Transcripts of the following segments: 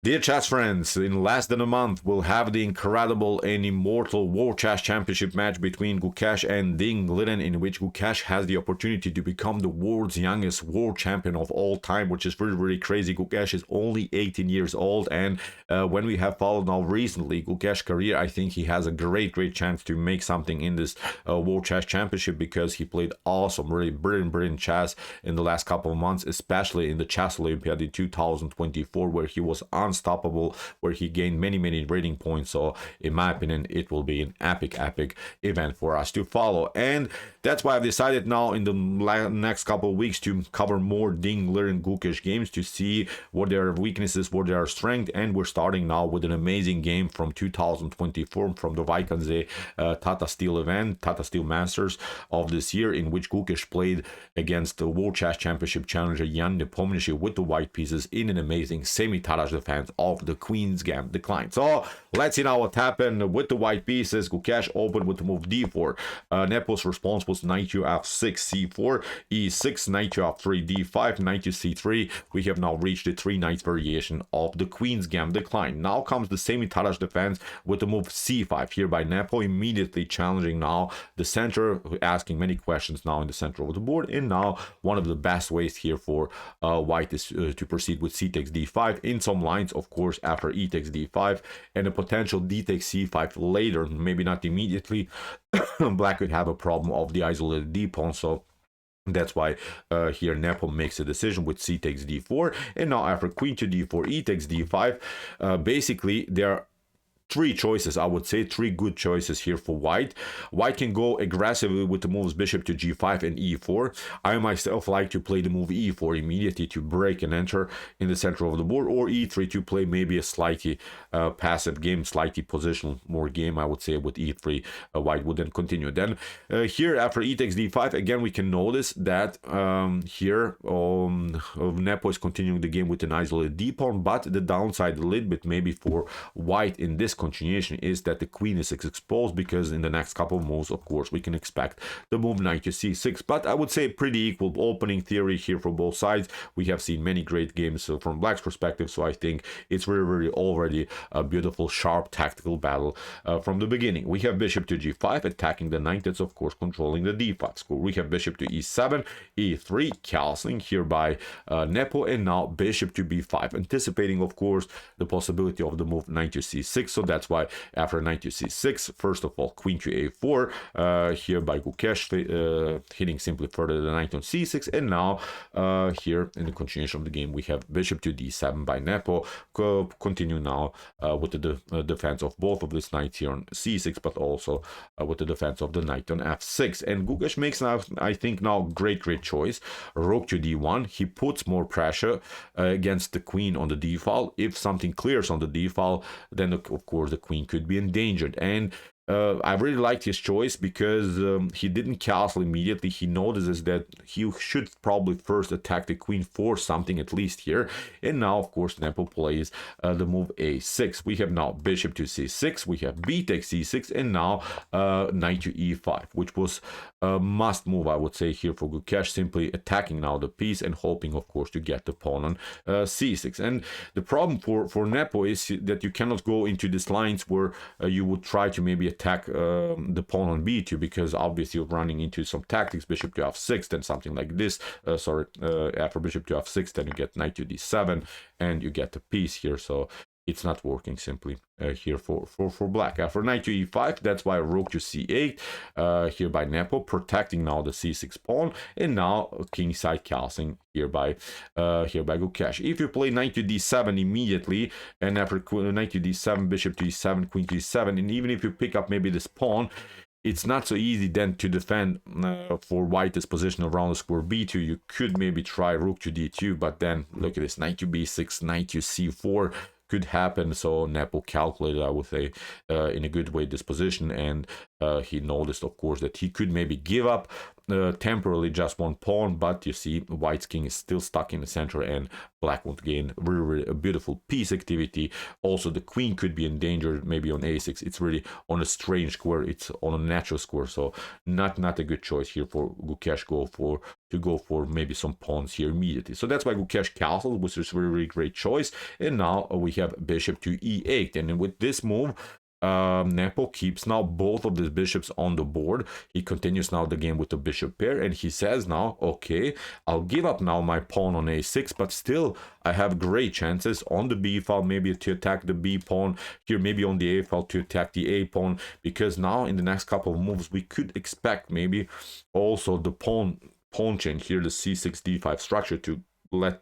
Dear chess friends, in less than a month we'll have the incredible and immortal World Chess Championship match between Gukesh and Ding Liren, in which Gukesh has the opportunity to become the world's youngest world champion of all time, which is very crazy. Gukesh is only 18 years old, and when we have followed now recently Gukesh's career, I think he has a great chance to make something in this World Chess Championship, because he played awesome, really brilliant chess in the last couple of months, especially in the Chess Olympiad in 2024, where he was unstoppable, where he gained many rating points. So in my opinion, it will be an epic event for us to follow, and that's why I've decided now in the next couple of weeks to cover more Ding Liren Gukesh games, to see what their weaknesses, what their strength. And we're starting now with an amazing game from 2024 from the Vaikanze Tata Steel event, Tata Steel Masters of this year, in which Gukesh played against the World Chess Championship challenger Jan Nepomniachtchi with the white pieces in an amazing Semi-Tarrasch defense of the Queen's Gambit decline. So let's see now what happened with the white pieces. Gukesh opened with the move d4. Nepo's response was knight to f6, c4, e6, knight to f3, d5, knight to c3. We have now reached the 3 knights variation of the Queen's Gambit decline. Now comes the Semi-Tarrasch defense with the move c5 here by Nepo, immediately challenging now the center, asking many questions now in the center of the board. And now one of the best ways here for white is to proceed with c takes d5 in some lines, of course, after e takes d5 and a potential d takes c5 later, maybe not immediately. Black could have a problem of the isolated d pawn, so that's why here Nepo makes a decision with c takes d4. And now after queen to d4, e takes d5, basically there are 3 choices, I would say 3 good choices here for white. White can go aggressively with the moves bishop to g5 and e4. I myself like to play the move e4 immediately to break and enter in the center of the board, or e3 to play maybe a slightly passive game, slightly positional more game, I would say, with e3. White would then continue. Then here after e takes d5, again we can notice that here Nepo is continuing the game with an isolated d pawn, but the downside a little bit maybe for white in this continuation is that the queen is exposed, because in the next couple of moves, of course, we can expect the move knight to c6. But I would say pretty equal opening theory here for both sides. We have seen many great games from Black's perspective, so I think it's very already a beautiful, sharp tactical battle from the beginning. We have bishop to g5 attacking the knight, that's of course controlling the d5 score. We have bishop to e7, e3 castling here by Nepo, and now bishop to b5, anticipating of course the possibility of the move knight to c6. So that's why after knight to c6, first of all queen to a4 here by Gukesh, hitting simply further the knight on c6. And now here in the continuation of the game we have bishop to d7 by Nepo, continue now with the defense of both of these knights here on c6, but also with the defense of the knight on f6. And Gukesh makes now, I think now, great choice. Rook to d1, he puts more pressure against the queen on the d file. If something clears on the d file, then of course the queen could be endangered. And I really liked his choice, because he didn't castle immediately. He notices that he should probably first attack the queen for something at least here. And now of course Nepo plays the move a6. We have now bishop to c6, we have b takes c6, and now knight to e5, which was a must move, I would say, here for Gukesh, simply attacking now the piece and hoping of course to get the pawn on c6. And the problem for Nepo is that you cannot go into these lines where you would try to maybe attack the pawn on b2, because obviously you're running into some tactics, bishop to f6, then something like this, after bishop to f6, then you get knight to d7 and you get the piece here. So it's not working simply here for Black. After knight to e5, that's why rook to c8 here by Nepo, protecting now the c6 pawn, and now kingside castling here by Gukesh. If you play knight to d7 immediately, and after knight to d7, bishop to e7, queen to e7, and even if you pick up maybe this pawn, it's not so easy then to defend for white's position around the square b2. You could maybe try rook to d2, but then look at this, knight to b6, knight to c4 could happen. So Nepo calculated, I would say, in a good way this position, and he noticed of course that he could maybe give up temporarily just one pawn, but you see white's king is still stuck in the center and black won't gain really a beautiful piece activity. Also the queen could be endangered maybe on a6. It's really on a strange square, it's on a natural square, so not a good choice here for Gukesh to go for maybe some pawns here immediately. So that's why Gukesh castled, which is a really great choice. And now we have bishop to e8, and with this move Nepo keeps now both of the bishops on the board. He continues now the game with the bishop pair, and he says now, okay, I'll give up now my pawn on a6, but still I have great chances on the b file, maybe to attack the b pawn here, maybe on the a file to attack the a pawn, because now in the next couple of moves we could expect maybe also the pawn chain here, the c6 d5 structure, to let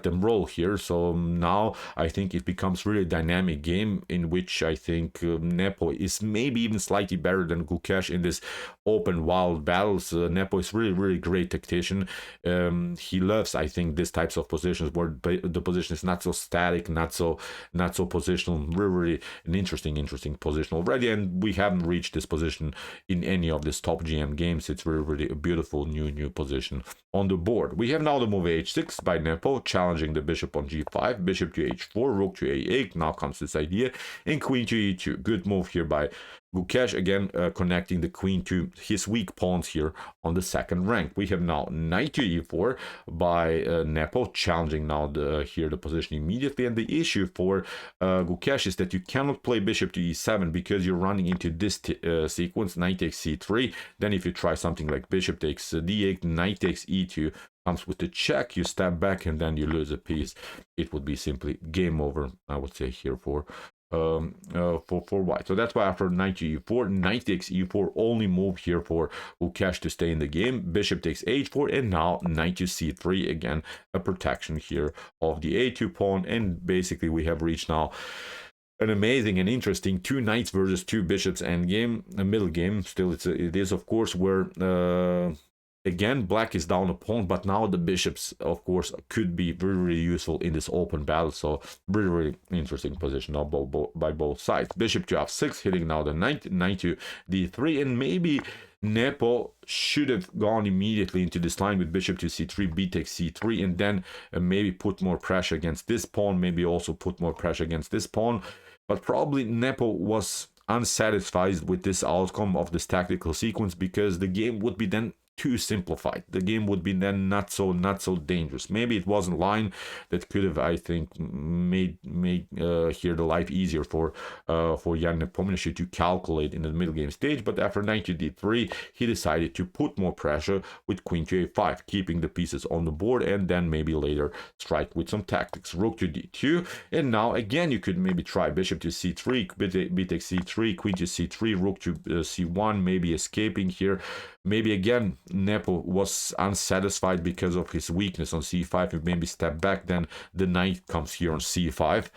them roll here. So now I think it becomes really a dynamic game in which I think Nepo is maybe even slightly better than Gukesh in this open wild battles. Nepo is really great tactician. He loves, I think, these types of positions where the position is not so static, not so positional. Really an interesting position already, and we haven't reached this position in any of these top GM games. It's really a beautiful new position on the board. We have now the move h6 by Nepo, challenging the bishop on g5, bishop to h4, rook to a8. Now comes this idea, and queen to e2. Good move here by Gukesh, again connecting the queen to his weak pawns here on the second rank. We have now knight to e4 by Nepo, challenging now the position immediately. And the issue for Gukesh is that you cannot play bishop to e7 because you're running into this sequence, knight takes c3. Then if you try something like bishop takes d8, knight takes e2, comes with the check, you step back and then you lose a piece. It would be simply game over, I would say, here for white. So that's why after knight to e4, knight takes e4, only move here for Gukesh to stay in the game. Bishop takes h4, and now knight to c3, again a protection here of the a2 pawn. And basically we have reached now an amazing and interesting 2 knights versus 2 bishops endgame, a middle game. Still it is of course where again black is down a pawn, but now the bishops of course could be very useful in this open battle. So really interesting position now by both sides. Bishop to f6, hitting now the knight to d3, and maybe Nepo should have gone immediately into this line with bishop to c3, b takes c3, and then maybe put more pressure against this pawn, maybe also put more pressure against this pawn. But probably Nepo was unsatisfied with this outcome of this tactical sequence, because the game would be then too simplified. The game would be then not so dangerous. Maybe it wasn't line that could have, I think, made here the life easier for Jan Nepomniachtchi to calculate in the middle game stage. But after knight to d3, he decided to put more pressure with queen to a5, keeping the pieces on the board, and then maybe later strike with some tactics. Rook to d2, and now again you could maybe try bishop to c3, b takes c3, queen to c3, rook to c1, maybe escaping here. Maybe again Nepo was unsatisfied because of his weakness on c5, and maybe step back. Then the knight comes here on c5,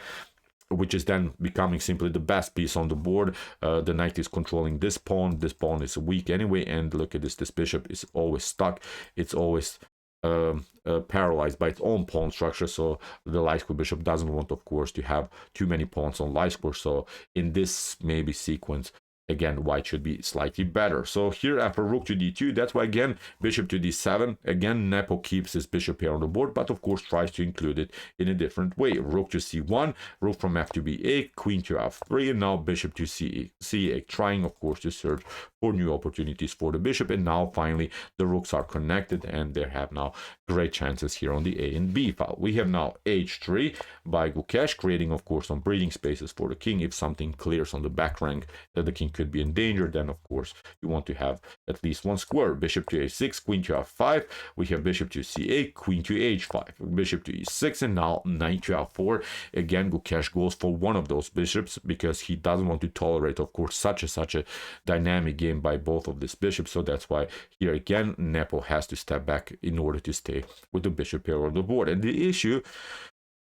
which is then becoming simply the best piece on the board. The knight is controlling this pawn. This pawn is weak anyway, and look at this bishop is always stuck. It's always paralyzed by its own pawn structure. So the light square bishop doesn't want, of course, to have too many pawns on light square. So in this maybe sequence, again, white should be slightly better. So here after rook to d2, that's why again bishop to d7. Again, Nepo keeps his bishop here on the board, but of course tries to include it in a different way. Rook to c1, rook from f to b8, queen to f3, and now bishop to c8, trying of course to search for new opportunities for the bishop. And now finally the rooks are connected, and they have now great chances here on the a and b file. We have now h3 by Gukesh, creating of course some breathing spaces for the king. If something clears on the back rank that the king could be in danger, then of course you want to have at least one square. Bishop to a6, queen to f5, we have bishop to c8, queen to h5, bishop to e6, and now knight to f4. Again, Gukesh goes for one of those bishops because he doesn't want to tolerate, of course, such a dynamic game by both of these bishops. So that's why here again Nepo has to step back in order to stay with the bishop here on the board. And the issue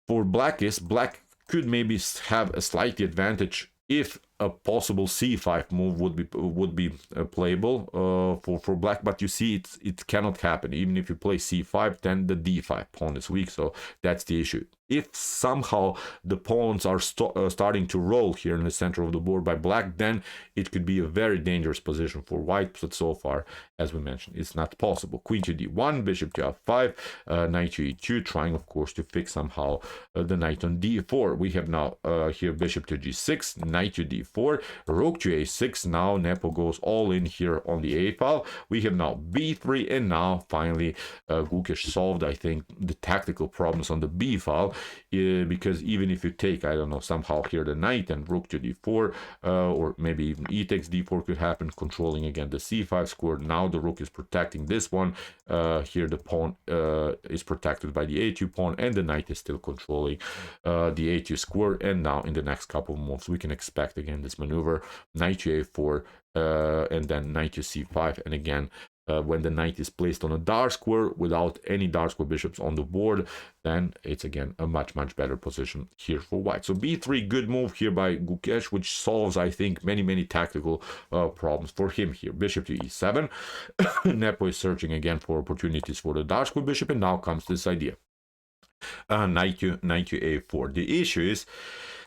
for black is black could maybe have a slight advantage if a possible c5 move would be playable for black, but you see it cannot happen. Even if you play c5, then the d5 pawn is weak, so that's the issue. If somehow the pawns are starting to roll here in the center of the board by black, then it could be a very dangerous position for white, but so far, as we mentioned, it's not possible. Queen to d1, bishop to f5, knight to e2, trying of course to fix somehow the knight on d4. We have now here bishop to g6, knight to d4, rook to a6. Now Nepo goes all in here on the a file. We have now b3, and now finally Gukesh solved, I think, the tactical problems on the b file, because even if you take, I don't know, somehow here the knight and rook to d4, or maybe even e takes d4 could happen, controlling again the c5 square. Now the rook is protecting this one. Here the pawn is protected by the a2 pawn, and the knight is still controlling the a2 square. And now in the next couple of moves we can expect again this maneuver, knight to a4, and then knight to c5, and again when the knight is placed on a dark square without any dark square bishops on the board, then it's again a much much better position here for white. So b3, good move here by Gukesh, which solves, I think, many tactical problems for him here. Bishop to e7. Nepo is searching again for opportunities for the dark square bishop, and now comes this idea, knight to a4. The issue is,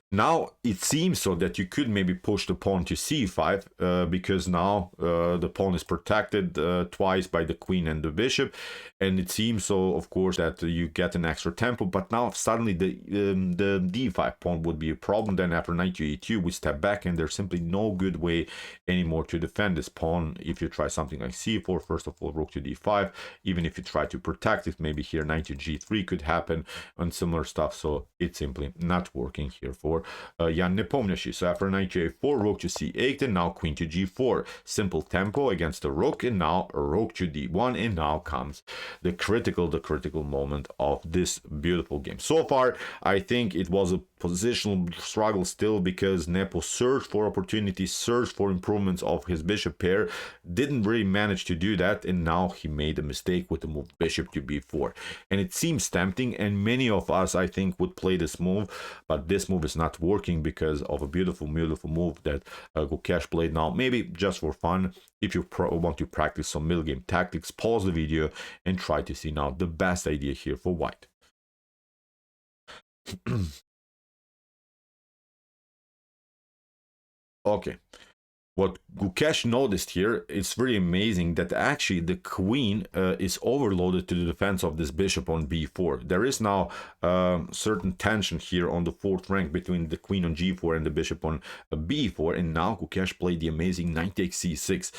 now it seems so that you could maybe push the pawn to c5, because now the pawn is protected twice by the queen and the bishop, and it seems so, of course, that you get an extra tempo. But now suddenly the d5 pawn would be a problem. Then after knight to e2 we step back, and there's simply no good way anymore to defend this pawn. If you try something like c4, first of all, rook to d5, even if you try to protect it, maybe here knight to g3 could happen and similar stuff. So it's simply not working here for Jan Nepomniachtchi. So after knight to a4, rook to c8, and now queen to g4. Simple tempo against the rook, and now rook to d1, and now comes the critical moment of this beautiful game. So far, I think it was a positional struggle still, because Nepo searched for opportunities, searched for improvements of his bishop pair, didn't really manage to do that, and now he made a mistake with the move bishop to b4. And it seems tempting, and many of us, I think, would play this move, but this move is not working because of a beautiful move that Gukesh played. Now, maybe just for fun, if you want to practice some middle game tactics, pause the video and try to see now the best idea here for white. Okay, what Gukesh noticed here, it's very amazing that actually the queen is overloaded to the defense of this bishop on b4. There is now certain tension here on the fourth rank between the queen on g4 and the bishop on b4, and now Gukesh played the amazing knight takes c6.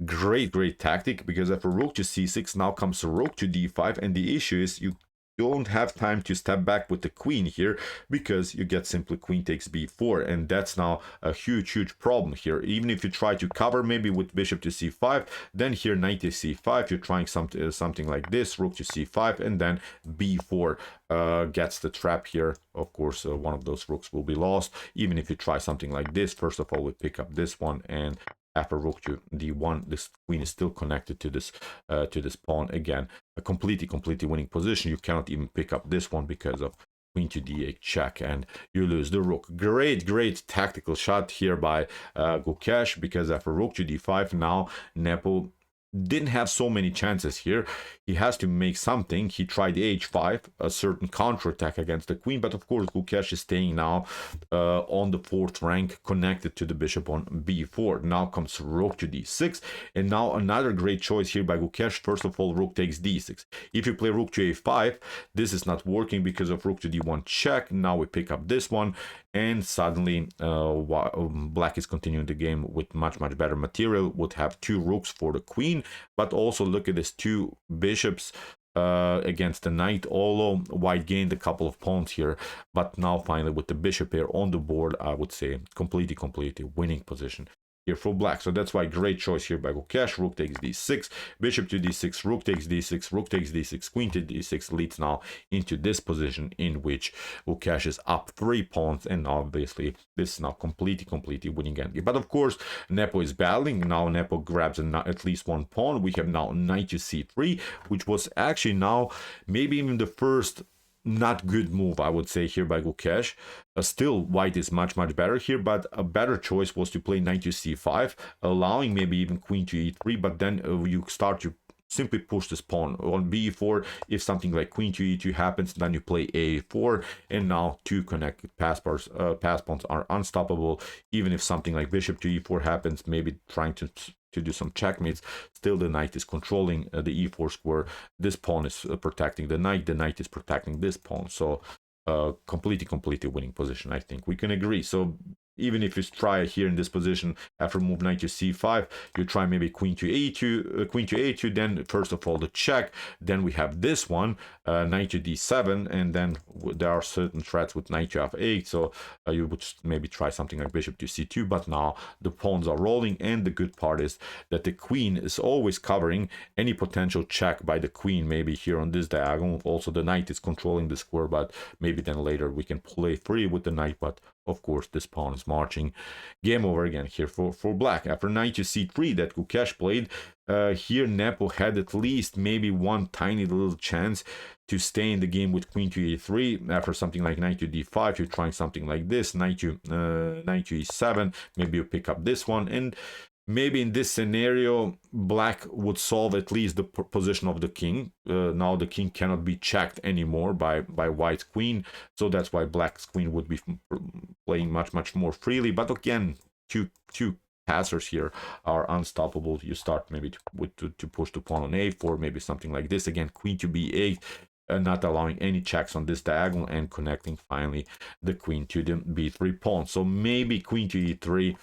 Great tactic, because after rook to c6 now comes rook to d5, and the issue is you don't have time to step back with the queen here, because you get simply queen takes b4, and that's now a huge problem here. Even if you try to cover maybe with bishop to c5, then here knight to c5, you're trying something like this, rook to c5, and then b4 gets the trap here. Of course, one of those rooks will be lost. Even if you try something like this, first of all we pick up this one, and after rook to d1, this queen is still connected to this pawn. Again, a completely winning position. You cannot even pick up this one because of queen to d8 check, and you lose the rook. Great tactical shot here by Gukesh, because after rook to d5, now Nepo didn't have so many chances here. He has to make something. He tried h5, a certain counterattack against the queen, but of course Gukesh is staying now on the fourth rank, connected to the bishop on b4. Now comes rook to d6, and now another great choice here by Gukesh. First of all, rook takes d6. If you play rook to a5, this is not working because of rook to d1 check. Now we pick up this one, and suddenly black is continuing the game with much better material. Would have two rooks for the queen, but also look at this, two bishops against the knight. Although white gained a couple of pawns here, but now finally with the bishop pair on the board, I would say completely winning position here for black. So that's why great choice here by Gukesh. Rook takes d6, bishop to d6, rook takes d6, rook takes d6, queen to d6 leads now into this position in which Gukesh is up 3 pawns, and obviously this is now completely winning endgame. But of course Nepo is battling. Now Nepo grabs at least one pawn. We have now knight to c3, which was actually now maybe even the first not good move, I would say, here by Gukesh. Still, white is much better here, but a better choice was to play knight to c5, allowing maybe even queen to e3, but then you start to simply push this pawn on b4. If something like queen to e2 happens, then you play a4, and now two connected pass pawns are unstoppable. Even if something like bishop to e4 happens, maybe trying to do some checkmates, still the knight is controlling the e4 square. This pawn is protecting the knight is protecting this pawn. So completely winning position, I think we can agree. So even if you try here in this position after move knight to c5, you try maybe queen to a2, then first of all the check, then we have this one, knight to d7, and then there are certain threats with knight to f8, so you would maybe try something like bishop to c2, but now the pawns are rolling, and the good part is that the queen is always covering any potential check by the queen, maybe here on this diagonal. Also the knight is controlling the square, but maybe then later we can play free with the knight, but of course this pawn is marching. Game over again here for black. After knight to c3 that Gukesh played, here Nepo had at least maybe one tiny little chance to stay in the game with queen to e3. After something like knight to d5, you're trying something like this, knight to e7, maybe you pick up this one, and maybe in this scenario black would solve at least the position of the king. Now the king cannot be checked anymore by white's queen, so that's why black's queen would be playing much more freely. But again, two passers here are unstoppable. You start maybe to push the pawn on a4, maybe something like this. Again, queen to b8, not allowing any checks on this diagonal, and connecting finally the queen to the b3 pawn. So maybe queen to e3,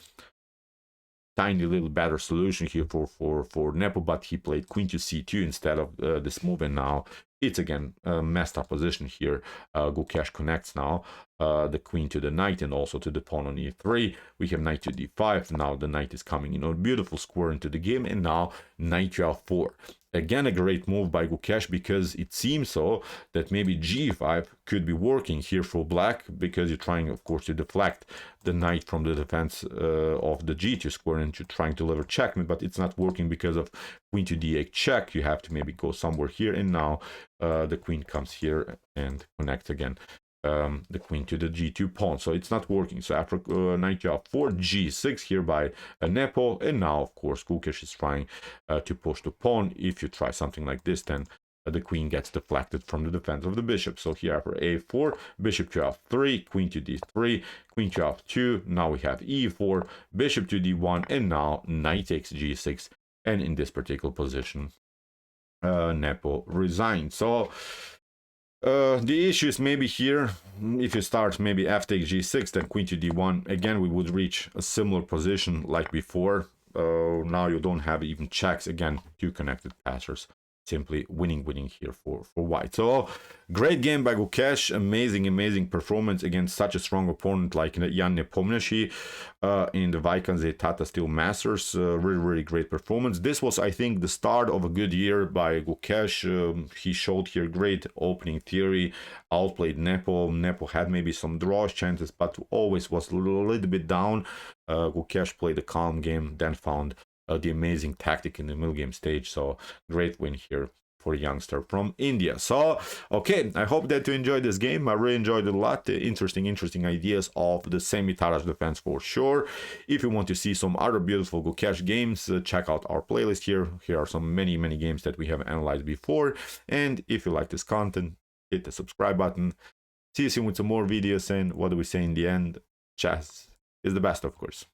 tiny little better solution here for Nepo, but he played queen to c2 instead of this move, and now it's again a messed up position here. Gukesh connects now the queen to the knight and also to the pawn on e3. We have knight to d5. Now the knight is coming in a beautiful square into the game, and now knight to f4. Again, a great move by Gukesh, because it seems so that maybe g5 could be working here for black, because you're trying, of course, to deflect the knight from the defense of the g2 square and trying to deliver checkmate, but it's not working because of queen to d8 check. You have to maybe go somewhere here, and now the queen comes here and connects again the queen to the g2 pawn, so it's not working. So after knight to f4, g6 here by Nepo, and now of course Gukesh is trying to push the pawn. If you try something like this, then the queen gets deflected from the defense of the bishop. So here after a4, bishop to f3, queen to d3, queen to f2, now we have e4, bishop to d1, and now knight takes g6, and in this particular position Nepo resigned. So the issue is maybe here, if you start maybe f takes g6, then queen to d1, again we would reach a similar position like before. Now you don't have even checks. Again, two connected passers, simply winning here for white. So great game by Gukesh, amazing performance against such a strong opponent like Jan Nepomniachtchi in the Vaikanze Tata Steel Masters. Really great performance. This was, I think, the start of a good year by Gukesh. He showed here great opening theory, outplayed Nepo. Nepo had maybe some draws chances, but always was a little bit down. Gukesh played a calm game, then found the amazing tactic in the middle game stage. So great win here for a youngster from India. So okay, I hope that you enjoyed this game. I really enjoyed it a lot. The interesting ideas of the Semi-Tarrasch defense for sure. If you want to see some other beautiful Gukesh games, check out our playlist here. Here are some many games that we have analyzed before. And if you like this content, hit the subscribe button. See you soon with some more videos, and what do we say in the end? Chess is the best, of course.